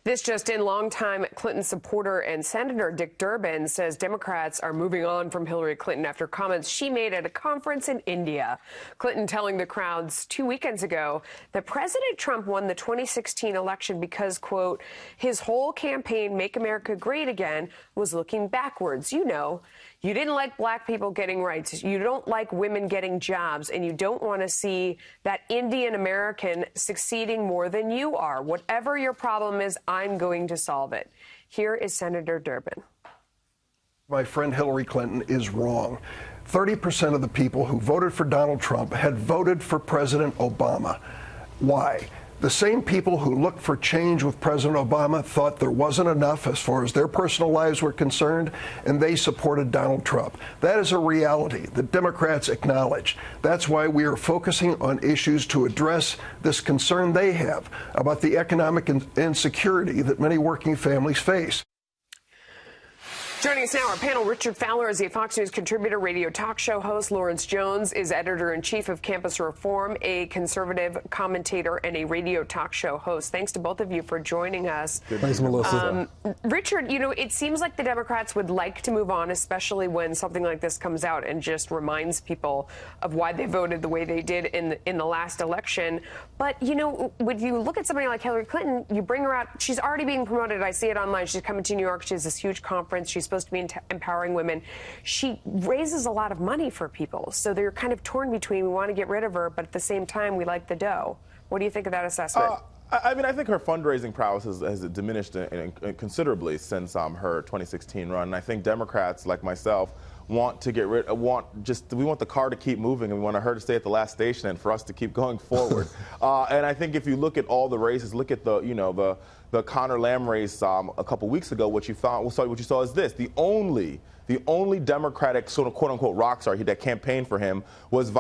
This just in, longtime Clinton supporter and Senator Dick Durbin says Democrats are moving on from Hillary Clinton after comments she made at a conference in India. Clinton telling the crowds 2 weekends ago that President Trump won the 2016 election because, quote, his whole campaign, Make America Great Again, was looking backwards. You know, you didn't like black people getting rights. You don't like women getting jobs, and you don't want to see that Indian American succeeding more than you are. Whatever your problem is, I'm going to solve it. Here is Senator Durbin. My friend Hillary Clinton is wrong. 30% of the people who voted for Donald Trump had voted for President Obama. Why? The same people who looked for change with President Obama thought there wasn't enough as far as their personal lives were concerned, and they supported Donald Trump. That is a reality that Democrats acknowledge. That's why we are focusing on issues to address this concern they have about the economic insecurity that many working families face. Joining us now, our panel, Richard Fowler is a Fox News contributor, radio talk show host. Lawrence Jones is editor-in-chief of Campus Reform, a conservative commentator and a radio talk show host. Thanks to both of you for joining us. Thanks, Melissa. Richard, you know, it seems like the Democrats would like to move on, especially when something like this comes out and just reminds people of why they voted the way they did in the last election. But, you know, when you look at somebody like Hillary Clinton, you bring her out. She's already being promoted. I see it online. She's coming to New York. She has this huge conference. She's supposed to be empowering women. She raises a lot of money for people. So they're kind of torn between, we want to get rid of her, but at the same time, we like the dough. What do you think of that assessment? I mean, I think her fundraising prowess has diminished considerably since her 2016 run. And I think Democrats, like myself, want to get rid. We want the car to keep moving, and we want her to stay at the last station, and for us to keep going forward. And I think if you look at all the races, look at the Conor Lamb race a couple weeks ago, what you saw is this: the only Democratic sort of quote-unquote rock star that campaigned for him was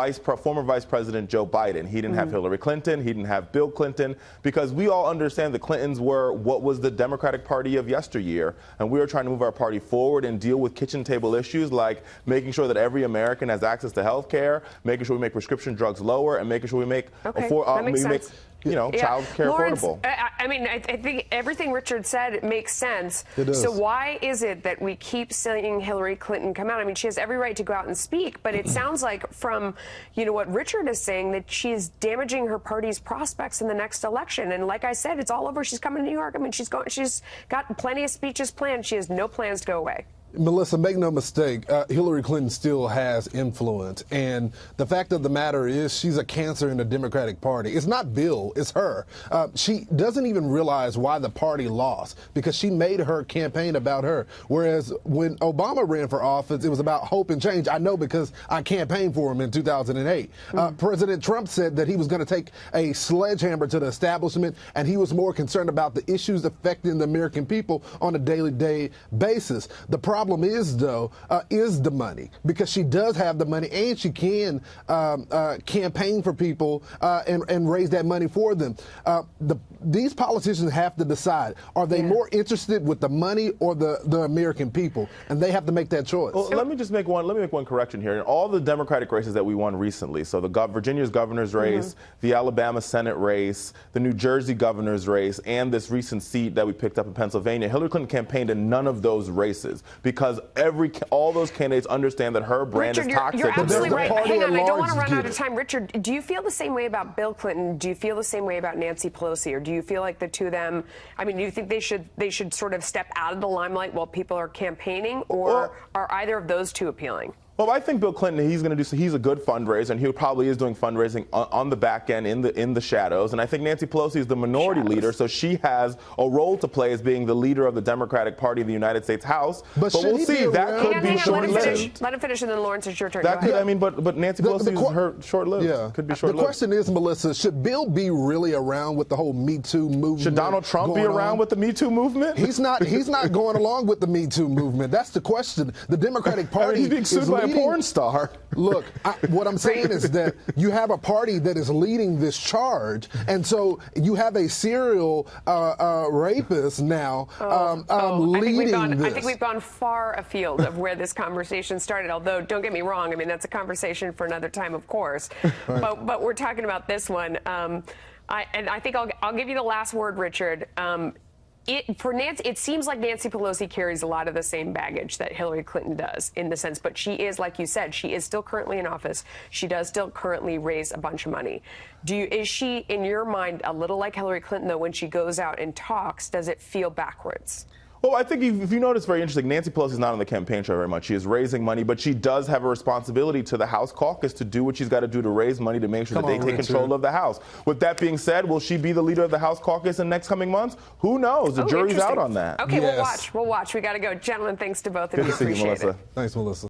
former Vice President Joe Biden. He didn't have Hillary Clinton. He didn't have Bill Clinton, because we all understand the Clintons were what was the Democratic Party of yesteryear, and we were trying to move our party forward and deal with kitchen table issues like making sure that every American has access to health care, making sure we make prescription drugs lower, and making sure we make child care affordable. I mean, I think everything Richard said makes sense. It does. So why is it that we keep seeing Hillary Clinton come out? I mean, she has every right to go out and speak, but it sounds like from, what Richard is saying, that she's damaging her party's prospects in the next election. And like I said, it's all over. She's coming to New York. I mean, she's got plenty of speeches planned. She has no plans to go away. Melissa, make no mistake, Hillary Clinton still has influence. And the fact of the matter is she's a cancer in the Democratic Party. It's not Bill, it's her. She doesn't even realize why the party lost, because she made her campaign about her. Whereas when Obama ran for office, it was about hope and change. I know because I campaigned for him in 2008. President Trump said that he was going to take a sledgehammer to the establishment, and he was more concerned about the issues affecting the American people on a daily basis. The problem is, though, is the money, because she does have the money and she can campaign for people and raise that money for them. These politicians have to decide, are they more interested with the money or the American people? And they have to make that choice. Well, let me make one correction here. In all the Democratic races that we won recently, so Virginia's governor's race, the Alabama Senate race, the New Jersey governor's race, and this recent seat that we picked up in Pennsylvania, Hillary Clinton campaigned in none of those races, because all those candidates understand that her brand is toxic. You're absolutely right. Hang on, I don't want to run out of time. Richard, do you feel the same way about Bill Clinton? Do you feel the same way about Nancy Pelosi? Or do you feel like the two of them, I mean, do you think they should sort of step out of the limelight while people are campaigning? Or are either of those two appealing? Well, I think Bill Clinton, he's a good fundraiser, and he probably is doing fundraising on the back end in the shadows. And I think Nancy Pelosi is the minority leader, so she has a role to play as being the leader of the Democratic Party in the United States House. But we'll see. That could be short-lived. Let him finish, and then Lawrence, it's your turn. That could, I mean, but Nancy Pelosi is her short-lived. Yeah. Could be short-lived. The question is, Melissa, should Bill be really around with the whole Me Too movement? Should Donald Trump be around with the Me Too movement? He's not going along with the Me Too movement. That's the question. The Democratic Party he's being sued by a porn star. Look, what I'm saying is that you have a party that is leading this charge, and so you have a serial rapist now leading this. I think we've gone far afield of where this conversation started, although don't get me wrong, I mean, that's a conversation for another time, of course. Right. But we're talking about this one. I think I'll give you the last word, Richard. for Nancy, it seems like Nancy Pelosi carries a lot of the same baggage that Hillary Clinton does in the sense, but she is, like you said, she is still currently in office. She does still currently raise a bunch of money. Is she, in your mind, a little like Hillary Clinton, though, when she goes out and talks, does it feel backwards? Well, I think if you notice, very interesting, Nancy Pelosi is not on the campaign trail very much. She is raising money, but she does have a responsibility to the House caucus to do what she's got to do to raise money to make sure that they take control of the House. With that being said, will she be the leader of the House caucus in the next coming months? Who knows? The jury's out on that. Okay, we'll watch. We got to go. Gentlemen, thanks to both of you. Good to see you, Appreciate Melissa. it. Thanks, Melissa.